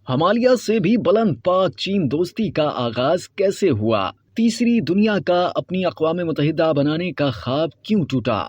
ہمالیہ سے بھی بلند پاک چین دوستی کا آغاز کیسے ہوا؟ تیسری دنیا کا اپنی اقوام متحدہ بنانے کا خواب کیوں ٹوٹا؟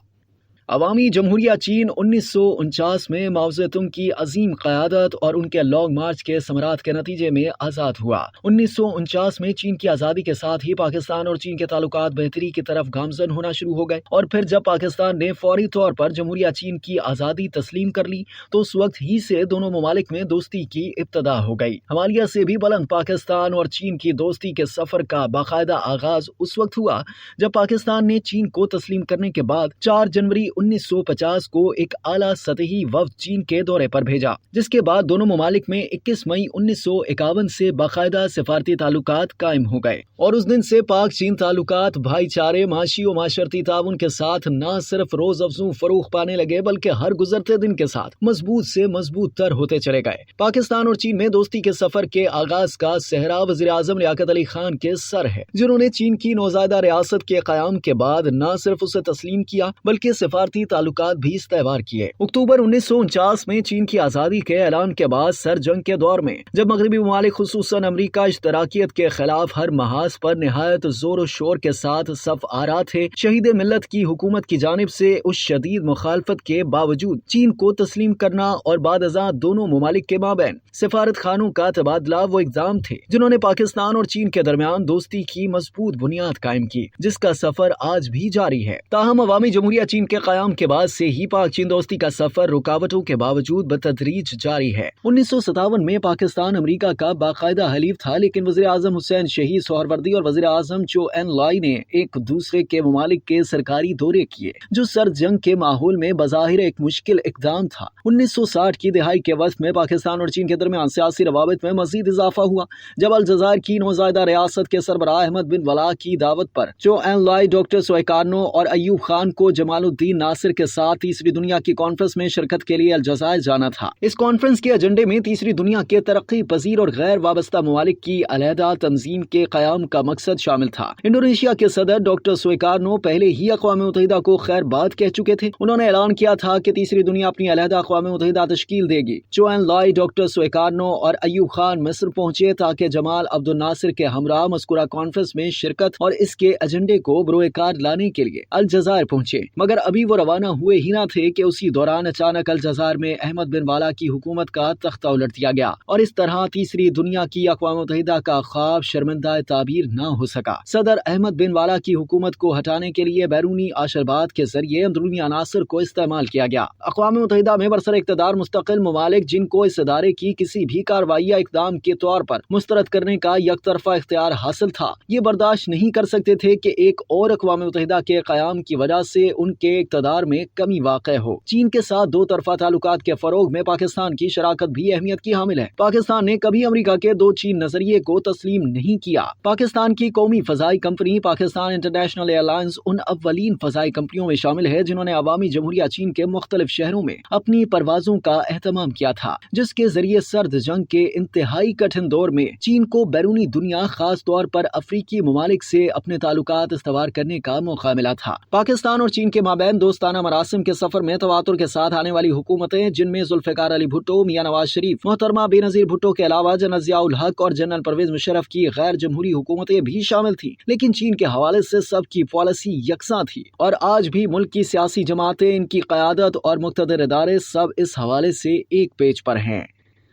عوامی جمہوریہ چین 1949 میں ماؤ زیدونگ کی عظیم قیادت اور ان کے لانگ مارچ کے ثمرات کے نتیجے میں آزاد ہوا۔ 1949 میں چین کی آزادی کے ساتھ ہی پاکستان اور چین کے تعلقات بہتری کی طرف گامزن ہونا شروع ہو گئے، اور پھر جب پاکستان نے فوری طور پر جمہوریہ چین کی آزادی تسلیم کر لی تو اس وقت ہی سے دونوں ممالک میں دوستی کی ابتدا ہو گئی۔ ہمالیہ سے بھی بلند پاکستان اور چین کی دوستی کے سفر کا باقاعدہ آغاز اس وقت ہوا جب پاکستان نے چین کو تسلیم کرنے کے بعد 4 جنوری 1950 کو ایک اعلیٰ سطحی وفد چین کے دورے پر بھیجا، جس کے بعد دونوں ممالک میں 21 مئی 1951 سے باقاعدہ سفارتی تعلقات قائم ہو گئے، اور اس دن سے پاک چین تعلقات بھائی چارے، معاشی و معاشرتی تعاون کے ساتھ نہ صرف روز افزوں فروغ پانے لگے بلکہ ہر گزرتے دن کے ساتھ مضبوط سے مضبوط تر ہوتے چلے گئے۔ پاکستان اور چین میں دوستی کے سفر کے آغاز کا سہرا وزیر اعظم لیاقت علی خان کے سر ہے، جنہوں نے چین کی نوزائیدہ ریاست کے قیام کے بعد نہ صرف اسے تسلیم کیا بلکہ سفارتی تعلقات بھی استوار کیے۔ اکتوبر 1949 میں چین کی آزادی کے اعلان کے بعد سر جنگ کے دور میں جب مغربی ممالک خصوصاً امریکہ اشتراکیت کے خلاف ہر محاذ پر نہایت زور و شور کے ساتھ صف آرا تھے، شہید ملت کی حکومت کی جانب سے اس شدید مخالفت کے باوجود چین کو تسلیم کرنا اور بعد ازاں دونوں ممالک کے مابین سفارت خانوں کا تبادلہ وہ اقدام تھے جنہوں نے پاکستان اور چین کے درمیان دوستی کی مضبوط بنیاد قائم کی، جس کا سفر آج بھی جاری ہے۔ تاہم عوامی جمہوریہ چین کے قیام کے بعد سے ہی پاک چین دوستی کا سفر رکاوٹوں کے باوجود بتدریج جاری ہے۔ 1957 میں پاکستان امریکہ کا باقاعدہ حلیف تھا، لیکن وزیر اعظم حسین شہید سہروردی اور وزیر اعظم چو این لائی نے ایک دوسرے کے ممالک کے سرکاری دورے کیے، جو سر جنگ کے ماحول میں بظاہر ایک مشکل اقدام تھا۔ 1960 کی دہائی کے وقت میں پاکستان اور چین کے درمیان سیاسی روابط میں مزید اضافہ ہوا جب الجزائر کی نوزائیدہ ریاست کے سربراہ احمد بن ولا کی دعوت پر چو این لائی ڈاکٹر سویکارنو اور ایوب خان کو جمال الدین ناصر کے ساتھ تیسری دنیا کی کانفرنس میں شرکت کے لیے الجزائر جانا تھا۔ اس کانفرنس کے ایجنڈے میں تیسری دنیا کے ترقی پذیر اور غیر وابستہ ممالک کی علیحدہ تنظیم کے قیام کا مقصد شامل تھا۔ انڈونیشیا کے صدر ڈاکٹر سویکارنو پہلے ہی اقوام متحدہ کو خیر بات کہہ چکے تھے۔ انہوں نے اعلان کیا تھا کہ تیسری دنیا اپنی علیحدہ اقوام متحدہ تشکیل دے گی۔ چو این لائی، ڈاکٹر سویکارنو اور ایوب خان مصر پہنچے تاکہ جمال عبد الناصر کے ہمراہ مذکورہ کانفرنس میں شرکت اور اس کے ایجنڈے کو بروئے کار لانے کے لیے الجزائر پہنچے، مگر ابھی وہ روانہ ہوئے ہی نہ تھے کہ اسی دوران اچانک الجزائر میں احمد بن والا کی حکومت کا تختہ الٹ دیا گیا، اور اس طرح تیسری دنیا کی اقوام متحدہ کا خواب شرمندہ تعبیر نہ ہو سکا۔ صدر احمد بن والا کی حکومت کو ہٹانے کے لیے بیرونی آشربات کے ذریعے اندرونی عناصر کو استعمال کیا گیا۔ اقوام متحدہ میں برسر اقتدار مستقل ممالک، جن کو اس ادارے کی کسی بھی کارروائی یا اقدام کے طور پر مسترد کرنے کا یک طرفہ اختیار حاصل تھا، یہ برداشت نہیں کر سکتے تھے کہ ایک اور اقوام متحدہ کے قیام کی وجہ سے ان کے اقتدار میں کمی واقع ہو۔ چین کے ساتھ دو طرفہ تعلقات کے فروغ میں پاکستان کی شراکت بھی اہمیت کی حامل ہے۔ پاکستان نے کبھی امریکہ کے دو چین نظریے کو تسلیم نہیں کیا۔ پاکستان کی قومی فضائی company Pakistan international air lines ان اولین فضائی کمپنیوں میں شامل ہے جنہوں نے عوامی جمہوریہ چین کے مختلف شہروں میں اپنی پروازوں کا اہتمام کیا تھا، جس کے ذریعے سرد جنگ کے انتہائی کٹھن دور میں چین کو بیرونی دنیا، خاص طور پر افریقی ممالک سے اپنے تعلقات استوار کرنے کا موقع ملا تھا۔ پاکستان اور چین کے مابین دوستانہ مراسم کے سفر میں تواتر کے ساتھ آنے والی حکومتیں، جن میں ذوالفقار علی بھٹو، میاں نواز شریف، محترمہ بینظیر بھٹو کے علاوہ جنرل ضیاء الحق اور جنرل پرویز مشرف کی غیر جمہوری حکومتیں بھی شامل تھیں، لیکن چین کے حوالے سے سب کی پالیسی یکساں تھی، اور آج بھی ملک کی سیاسی جماعتیں، ان کی قیادت اور مقتدر ادارے سب اس حوالے سے ایک پیج پر ہیں۔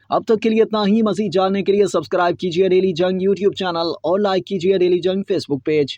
اب تک کے لیے اتنا ہی۔ مزید جاننے کے لیے سبسکرائب کیجیے ڈیلی جنگ یوٹیوب چینل اور لائک کیجیے ڈیلی جنگ فیس بک پیج۔